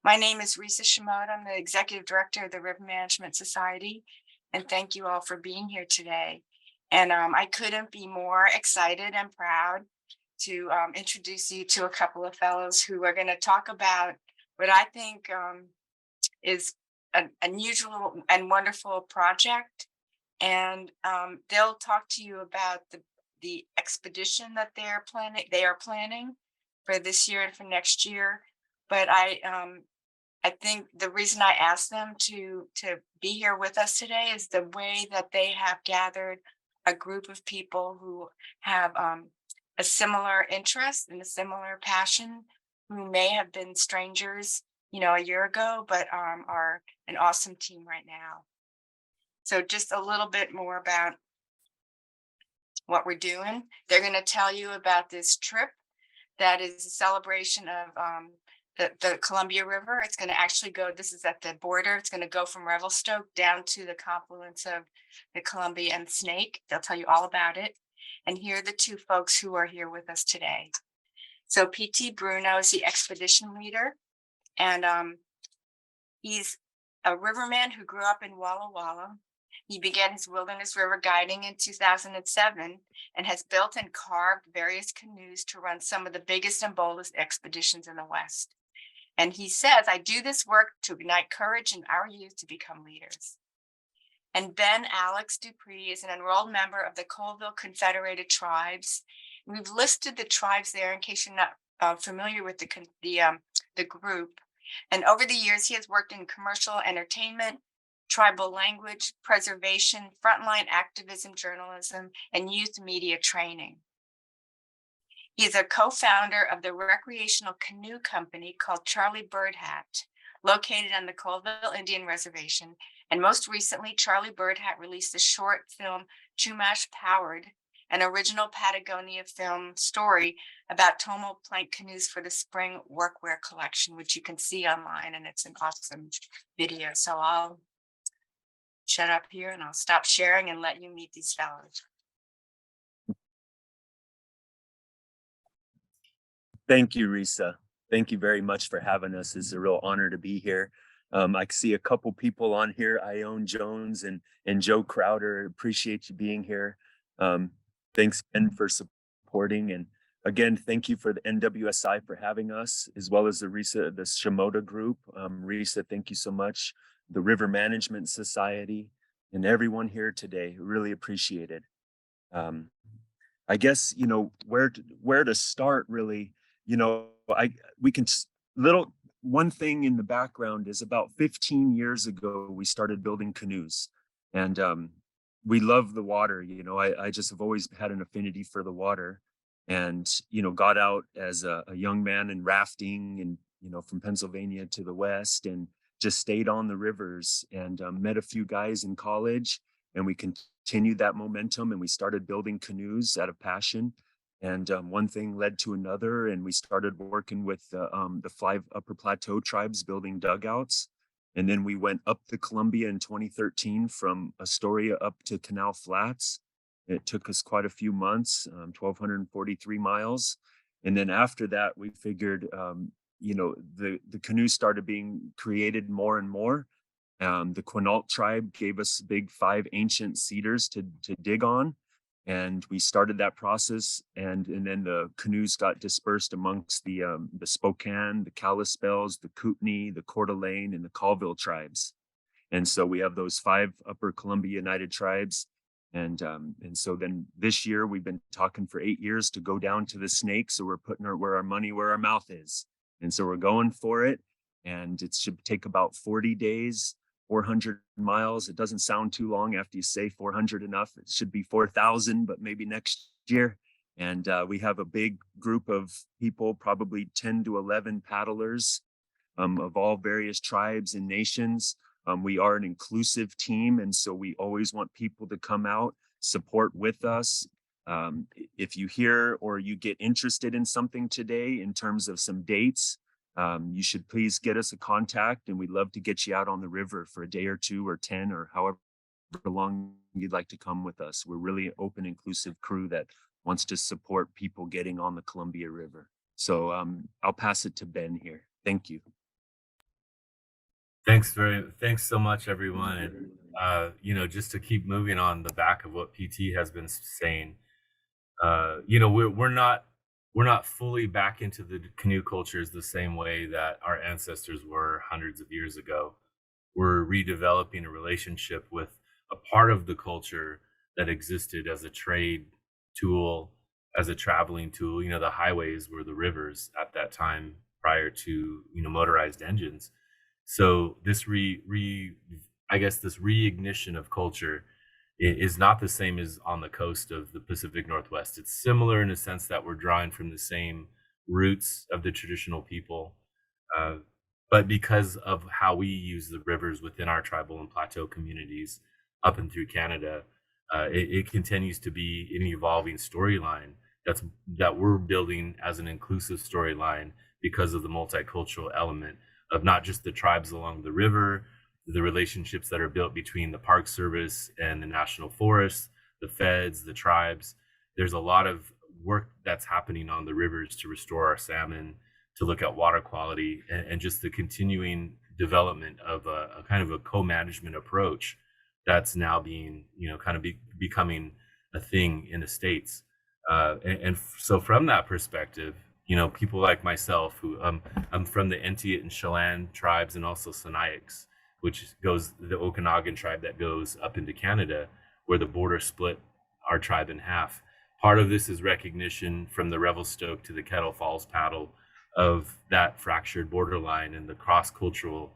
My name is Risa Shimoda. I'm the Executive Director of the River Management Society, and thank you all for being here today. And I couldn't be more excited and proud to introduce you to a couple of fellows who are going to talk about what I think is an unusual and wonderful project. And they'll talk to you about the expedition that they are planning for this year and for next year. But I think the reason I asked them to be here with us today is the way that they have gathered a group of people who have a similar interest and a similar passion, who may have been strangers, a year ago, but are an awesome team right now. So just a little bit more about what we're doing. They're going to tell you about this trip that is a celebration of the Columbia River. It's going to actually go, this is at the border. It's going to go from Revelstoke down to the confluence of the Columbia and Snake. They'll tell you all about it. And here are the two folks who are here with us today. So PT Bruno is the expedition leader, and he's a riverman who grew up in Walla Walla. He began his wilderness river guiding in 2007 and has built and carved various canoes to run some of the biggest and boldest expeditions in the West. And he says, I do this work to ignite courage in our youth to become leaders. And Ben Alex Dupris is an enrolled member of the Colville Confederated tribes. We've listed the tribes there in case you're not familiar with the group. And over the years, he has worked in commercial entertainment, tribal language preservation, frontline activism, journalism, and youth media training. He is a co-founder of the recreational canoe company called Charlie Birdhat, located on the Colville Indian Reservation. And most recently, Charlie Birdhat released a short film, Chumash Powered, an original Patagonia film story about Tomo plank canoes for the spring workwear collection, which you can see online, and it's an awesome video. So I'll shut up here and I'll stop sharing and let you meet these fellows. Thank you, Risa. Thank you very much for having us. It's a real honor to be here. I see a couple people on here, Ione Jones and Joe Crowder. Appreciate you being here. Thanks, Ben, for supporting. And again, thank you for the NWSI for having us, as well as the Shimoda group. Risa, thank you so much. The River Management Society and everyone here today. Really appreciate it. I guess, where to start really, we can one thing in the background is about 15 years ago, we started building canoes, and we love the water. I just have always had an affinity for the water, and, got out as a young man and rafting and, from Pennsylvania to the West, and just stayed on the rivers and met a few guys in college, and we continued that momentum, and we started building canoes out of passion. And one thing led to another, and we started working with the 5 Upper Plateau tribes building dugouts. And then we went up the Columbia in 2013 from Astoria up to Canal Flats. It took us quite a few months, 1,243 miles. And then after that, we figured, the canoes started being created more and more. The Quinault tribe gave us big 5 ancient cedars to dig on. And we started that process, and then the canoes got dispersed amongst the Spokane, the Kalispels, the Kootenai, the Coeur d'Alene, and the Colville tribes. And so we have those 5 Upper Columbia United tribes. And so then this year we've been talking for 8 years to go down to the Snake. So we're putting where our money, where our mouth is. And so we're going for it. And it should take about 40 days. 400 miles. It doesn't sound too long after you say 400 enough. It should be 4,000, but maybe next year. And we have a big group of people, probably 10 to 11 paddlers of all various tribes and nations. We are an inclusive team, and so we always want people to come out, support with us. If you hear or you get interested in something today in terms of some dates, you should please get us a contact, and we'd love to get you out on the river for a day or 2 or 10 or however long you'd like to come with us. We're really an open, inclusive crew that wants to support people getting on the Columbia River. So I'll pass it to Ben here. Thank you. Thanks so much, everyone. And just to keep moving on the back of what PT has been saying, we're not fully back into the canoe cultures the same way that our ancestors were hundreds of years ago. We're redeveloping a relationship with a part of the culture that existed as a trade tool, as a traveling tool. The highways were the rivers at that time prior to motorized engines. So this I guess this reignition of culture is not the same as on the coast of the Pacific Northwest. It's similar in a sense that we're drawing from the same roots of the traditional people, uh, but because of how we use the rivers within our tribal and plateau communities up and through Canada, it continues to be an evolving storyline that we're building as an inclusive storyline because of the multicultural element of not just the tribes along the river, the relationships that are built between the Park Service and the National Forests, the feds, the tribes. There's a lot of work that's happening on the rivers to restore our salmon, to look at water quality, and just the continuing development of a kind of a co-management approach that's now being, becoming a thing in the States. So from that perspective, people like myself who I'm from the Entiat and Chelan tribes and also Sinaiaks, which goes the Okanagan tribe that goes up into Canada, where the border split our tribe in half. Part of this is recognition from the Revelstoke to the Kettle Falls paddle of that fractured borderline and the cross-cultural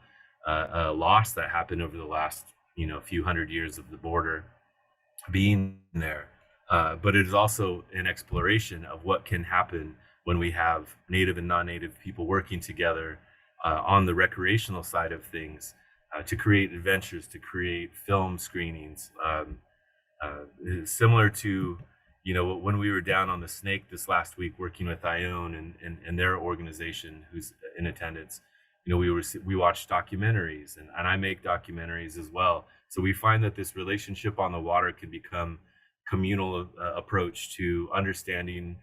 loss that happened over the last few hundred years of the border being there. But it is also an exploration of what can happen when we have native and non-native people working together on the recreational side of things, to create adventures, to create film screenings, similar to when we were down on the Snake this last week working with Ione and their organization who's in attendance. We watched documentaries, and I make documentaries as well. So we find that this relationship on the water can become communal approach to understanding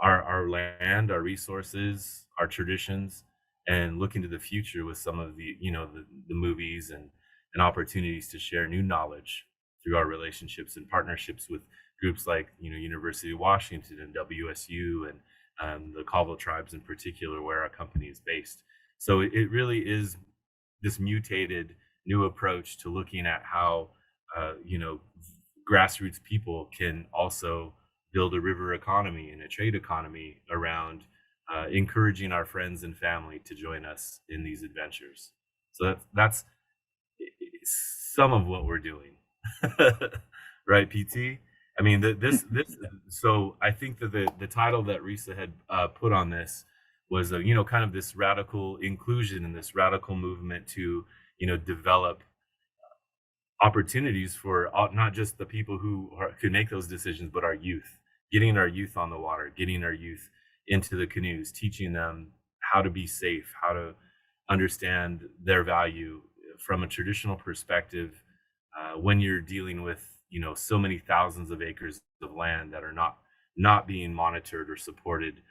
our land, our resources, our traditions, and looking to the future with some of the movies and opportunities to share new knowledge through our relationships and partnerships with groups like University of Washington and WSU and the Colville tribes in particular, where our company is based. So it really is this mutated new approach to looking at how grassroots people can also build a river economy and a trade economy around encouraging our friends and family to join us in these adventures. So that's some of what we're doing. Right, PT? I mean, this. So I think that the title that Risa had put on this was, kind of this radical inclusion and this radical movement to, develop opportunities for not just the people who can make those decisions, but our youth, getting our youth on the water, getting our youth into the canoes, teaching them how to be safe, how to understand their value from a traditional perspective. When you're dealing with so many thousands of acres of land that are not being monitored or supported,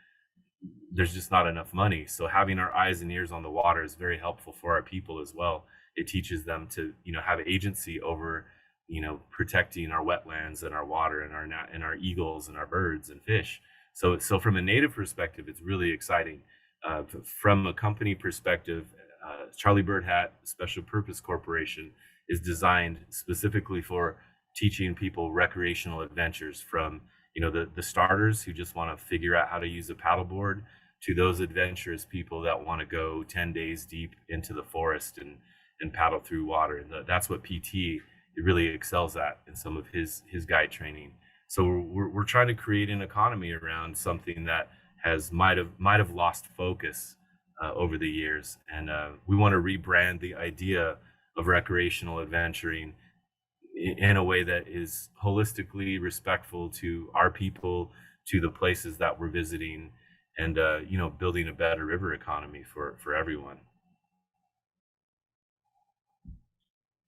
there's just not enough money. So having our eyes and ears on the water is very helpful for our people as well. It teaches them to have agency over protecting our wetlands and our water and our eagles and our birds and fish. So from a native perspective, it's really exciting. From a company perspective, Charlie Bird Hat Special Purpose Corporation is designed specifically for teaching people recreational adventures, from the starters who just want to figure out how to use a paddleboard, to those adventurous people that want to go 10 days deep into the forest and paddle through water. And that's what PT really excels at in some of his guide training. So we're trying to create an economy around something that might have lost focus over the years, and we want to rebrand the idea of recreational adventuring in a way that is holistically respectful to our people, to the places that we're visiting, and building a better river economy for everyone.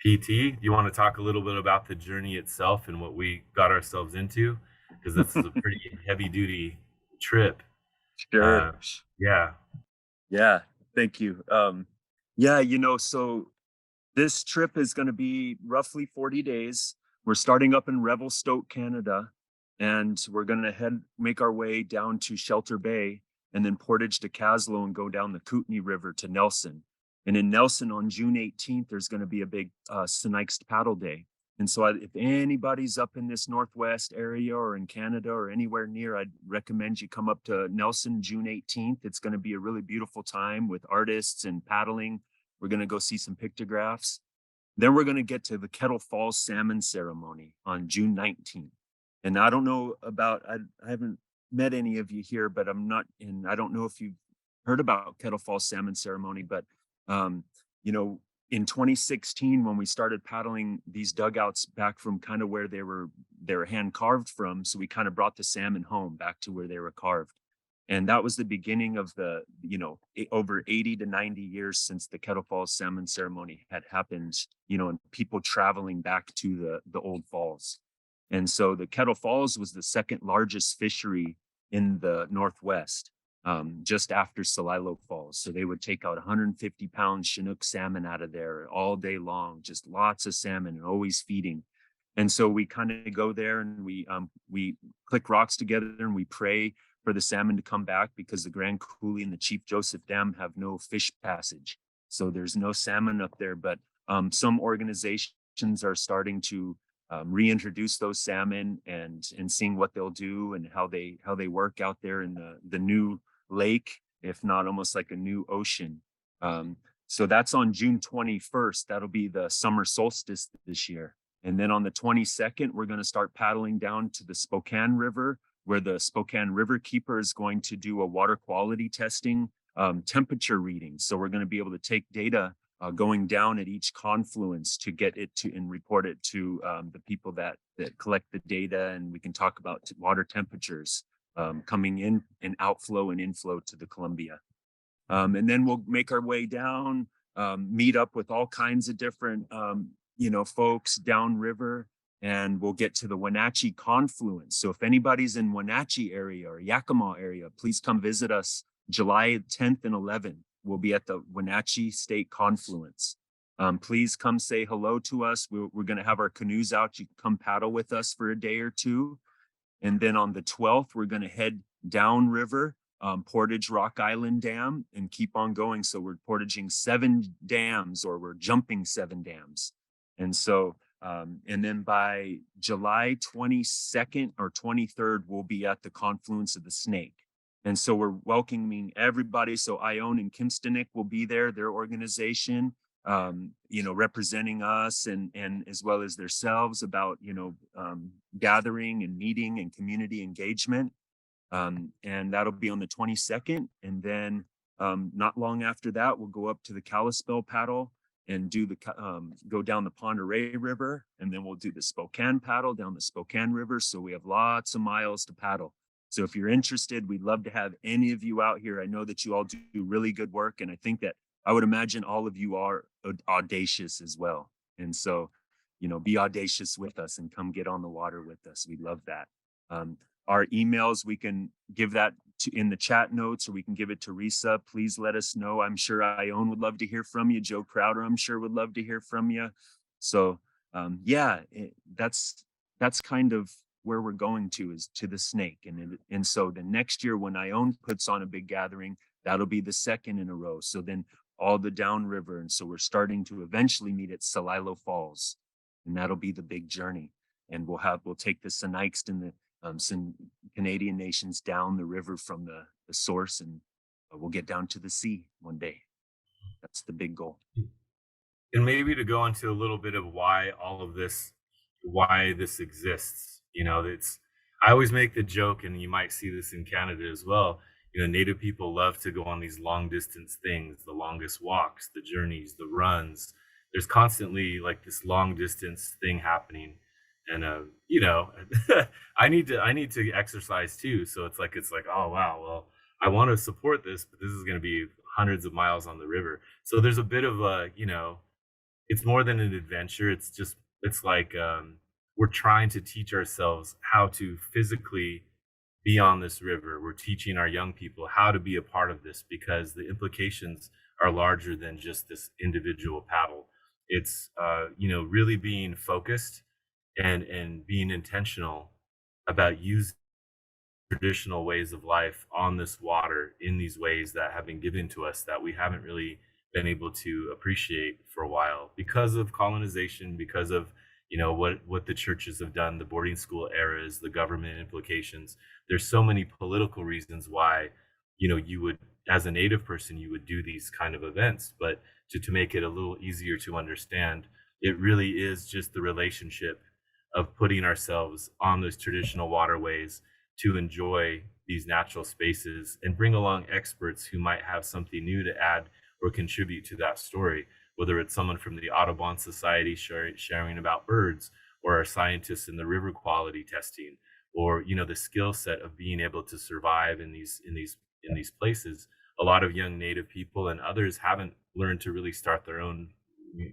PT, do you want to talk a little bit about the journey itself and what we got ourselves into? Because this is a pretty heavy duty trip. Sure. Yeah. Yeah. Thank you. Yeah, so this trip is going to be roughly 40 days. We're starting up in Revelstoke, Canada, and we're going to make our way down to Shelter Bay and then Portage to Caslow and go down the Kootenay River to Nelson. And in Nelson on June 18th, there's going to be a big Sinaixt paddle day. And so if anybody's up in this Northwest area or in Canada or anywhere near, I'd recommend you come up to Nelson June 18th. It's going to be a really beautiful time with artists and paddling. We're going to go see some pictographs. Then we're going to get to the Kettle Falls Salmon Ceremony on June 19th. And I don't know about, I haven't met any of you here, but I don't know if you've heard about Kettle Falls Salmon Ceremony, but, um, you know, in 2016, when we started paddling these dugouts back from kind of where they were hand carved from, so we kind of brought the salmon home back to where they were carved. And that was the beginning of over 80 to 90 years since the Kettle Falls Salmon Ceremony had happened, and people traveling back to the old falls. And so the Kettle Falls was the second largest fishery in the Northwest, just after Celilo Falls. So they would take out 150-pound Chinook salmon out of there all day long, just lots of salmon and always feeding. And so we kind of go there and we click rocks together and we pray for the salmon to come back, because the Grand Coulee and the Chief Joseph Dam have no fish passage. So there's no salmon up there, but some organizations are starting to reintroduce those salmon and seeing what they'll do and how they work out there in the new lake, if not almost like a new ocean. So that's on June 21st. That'll be the summer solstice this year. And then on the 22nd, we're going to start paddling down to the Spokane River, where the Spokane River Keeper is going to do a water quality testing temperature reading. So we're going to be able to take data going down at each confluence to get it to and report it to the people that collect the data, and we can talk about water temperatures coming in and outflow and inflow to the Columbia. And then we'll make our way down, meet up with all kinds of different folks downriver, and we'll get to the Wenatchee confluence. So if anybody's in Wenatchee area or Yakima area, please come visit us July 10th and 11th. We'll be at the Wenatchee State Confluence. Please come say hello to us. We're going to have our canoes out. You can come paddle with us for a day or two. And then on the 12th, we're going to head downriver, Portage Rock Island Dam, and keep on going. So we're portaging 7 dams, or we're jumping 7 dams. And so, and then by July 22nd or 23rd, we'll be at the confluence of the Snake. And so we're welcoming everybody. So Ione and Kimstenick will be there, their organization, representing us and as well as themselves about, gathering and meeting and community engagement. And that'll be on the 22nd. And then not long after that, we'll go up to the Kalispell paddle and do go down the Pend Oreille River. And then we'll do the Spokane paddle down the Spokane River. So we have lots of miles to paddle. So if you're interested, we'd love to have any of you out here. I know that you all do really good work. And I think that I would imagine all of you are audacious as well. And so, be audacious with us and come get on the water with us. We love that. Our emails, we can give that in the chat notes, or we can give it to Risa. Please let us know. I'm sure Ione would love to hear from you. Joe Crowder, I'm sure, would love to hear from you. So that's kind of where we're going to, is to the Snake. And so the next year when Ione puts on a big gathering, that'll be the second in a row. So then all the downriver. And so we're starting to eventually meet at Celilo Falls, and that'll be the big journey. And we'll take the Sinaixt and some Canadian nations down the river from the source, and we'll get down to the sea one day. That's the big goal. And maybe to go into a little bit of why this exists. I always make the joke, and you might see this in Canada as well. Native people love to go on these long distance things, the longest walks, the journeys, the runs. There's constantly like this long distance thing happening. And I need to exercise too. So it's like, oh wow, well, I want to support this, but this is going to be hundreds of miles on the river. So there's a bit of it's more than an adventure. It's like we're trying to teach ourselves how to physically be on this river. We're teaching our young people how to be a part of this, because the implications are larger than just this individual paddle. It's really being focused and being intentional about using traditional ways of life on this water in these ways that have been given to us that we haven't really been able to appreciate for a while because of colonization, because of what the churches have done, the boarding school eras, the government implications. There's so many political reasons why you would, as a native person, you would do these kind of events. But to make it a little easier to understand, it really is just the relationship of putting ourselves on those traditional waterways to enjoy these natural spaces and bring along experts who might have something new to add or contribute to that story, whether it's someone from the Audubon Society sharing about birds, or our scientists in the river quality testing, or the skill set of being able to survive in these places. A lot of young native people and others haven't learned to really start their own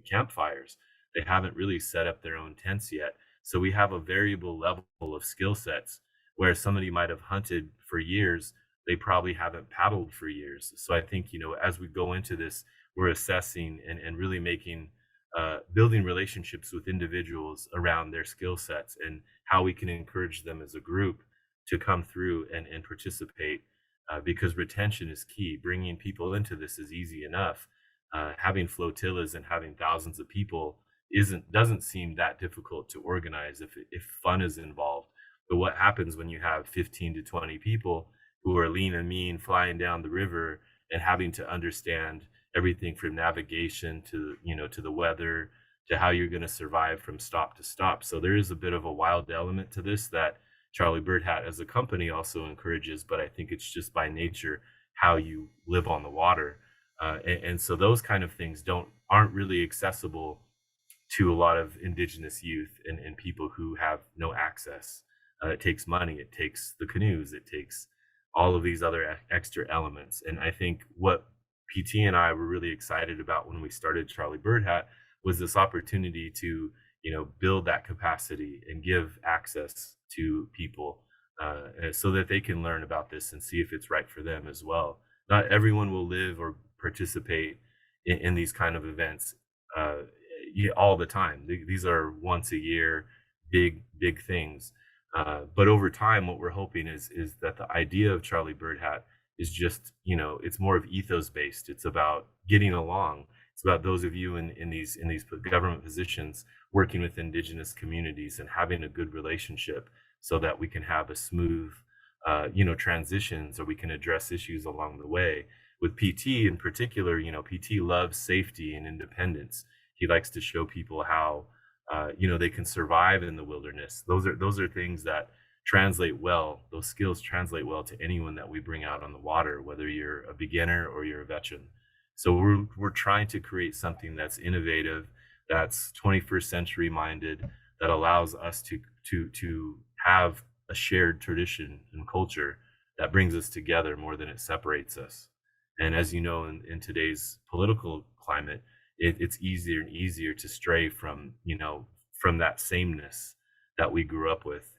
campfires. They haven't really set up their own tents yet. So we have a variable level of skill sets where somebody might have hunted for years, they probably haven't paddled for years. So I think, as we go into this, we're assessing and really making, building relationships with individuals around their skill sets and how we can encourage them as a group to come through and participate, because retention is key. Bringing people into this is easy enough. Having flotillas and having thousands of people doesn't seem that difficult to organize if fun is involved. But what happens when you have 15 to 20 people who are lean and mean flying down the river and having to understand everything from navigation to the weather to how you're going to survive from stop to stop? So there is a bit of a wild element to this that Charlie Bird Hat as a company also encourages, but I think it's just by nature how you live on the water. And so those kind of things aren't really accessible to a lot of indigenous youth and people who have no access. It takes money, it takes the canoes, it takes all of these other extra elements. And I think what PT and I were really excited about when we started Charlie Bird Hat was this opportunity to, build that capacity and give access to people, so that they can learn about this and see if it's right for them as well. Not everyone will live or participate in these kind of events all the time. These are once a year, big things. But over time, what we're hoping is that the idea of Charlie Bird Hat is just, it's more of ethos based. It's about getting along. It's about those of you in these government positions working with indigenous communities and having a good relationship so that we can have a smooth, transitions, or we can address issues along the way. With PT in particular, PT loves safety and independence. He likes to show people how they can survive in the wilderness. Those are things that translate well. Those skills translate well to anyone that we bring out on the water, whether you're a beginner or you're a veteran. So we're trying to create something that's innovative, that's 21st century minded, that allows us to have a shared tradition and culture that brings us together more than it separates us. And as you know, in today's political climate, it's easier and easier to stray from that sameness that we grew up with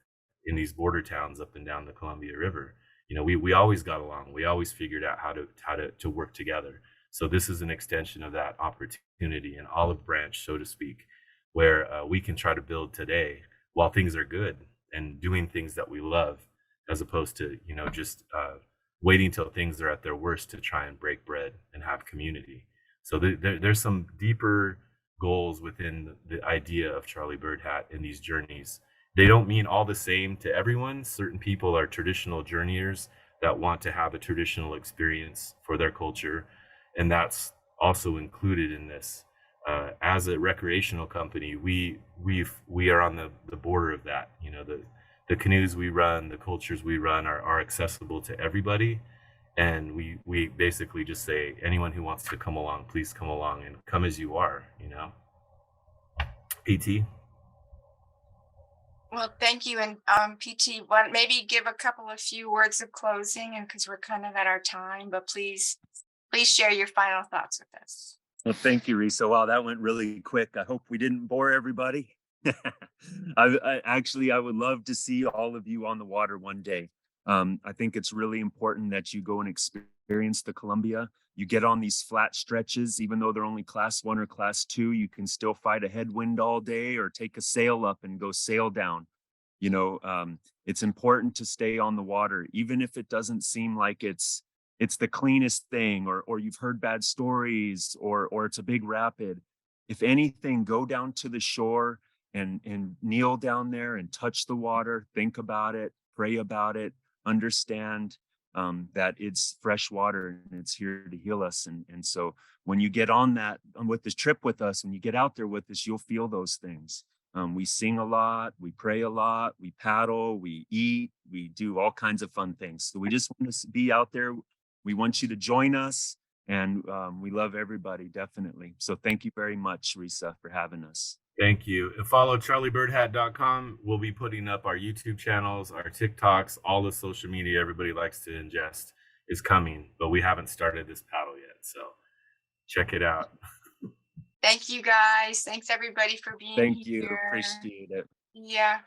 in these border towns up and down the Columbia River. We always got along. We always figured out how to work together. So this is an extension of that opportunity, an olive branch, so to speak, where we can try to build today while things are good and doing things that we love, as opposed to just waiting till things are at their worst to try and break bread and have community. So there's some deeper goals within the idea of Charlie Bird Hat in these journeys. They don't mean all the same to everyone. Certain people are traditional journeyers that want to have a traditional experience for their culture, and that's also included in this. As a recreational company, we are on the border of that. The canoes we run, the cultures we run are accessible to everybody. And we basically just say, anyone who wants to come along, please come along and come as you are, PT. Well, thank you. And PT, maybe give a couple of few words of closing, and because we're kind of at our time, but please share your final thoughts with us. Well, thank you, Risa. Wow, that went really quick. I hope we didn't bore everybody. I would love to see all of you on the water one day. I think it's really important that you go and experience experienced the Columbia. You get on these flat stretches, even though they're only class 1 or class 2, you can still fight a headwind all day or take a sail up and go sail down. It's important to stay on the water, even if it doesn't seem like it's the cleanest thing, or you've heard bad stories, or it's a big rapid. If anything, go down to the shore and kneel down there and touch the water, think about it, pray about it, understand that it's fresh water and it's here to heal us. And so when you get on with this trip with us, when you get out there with us, you'll feel those things. We sing a lot, we pray a lot, we paddle, we eat, we do all kinds of fun things. So we just want to be out there. We want you to join us, and we love everybody, definitely. So thank you very much, Risa, for having us. Thank you. And follow charliebirdhat.com. We'll be putting up our YouTube channels, our TikToks, all the social media everybody likes to ingest is coming, but we haven't started this paddle yet. So check it out. Thank you, guys. Thanks everybody for being here. Thank you. Appreciate it. Yeah.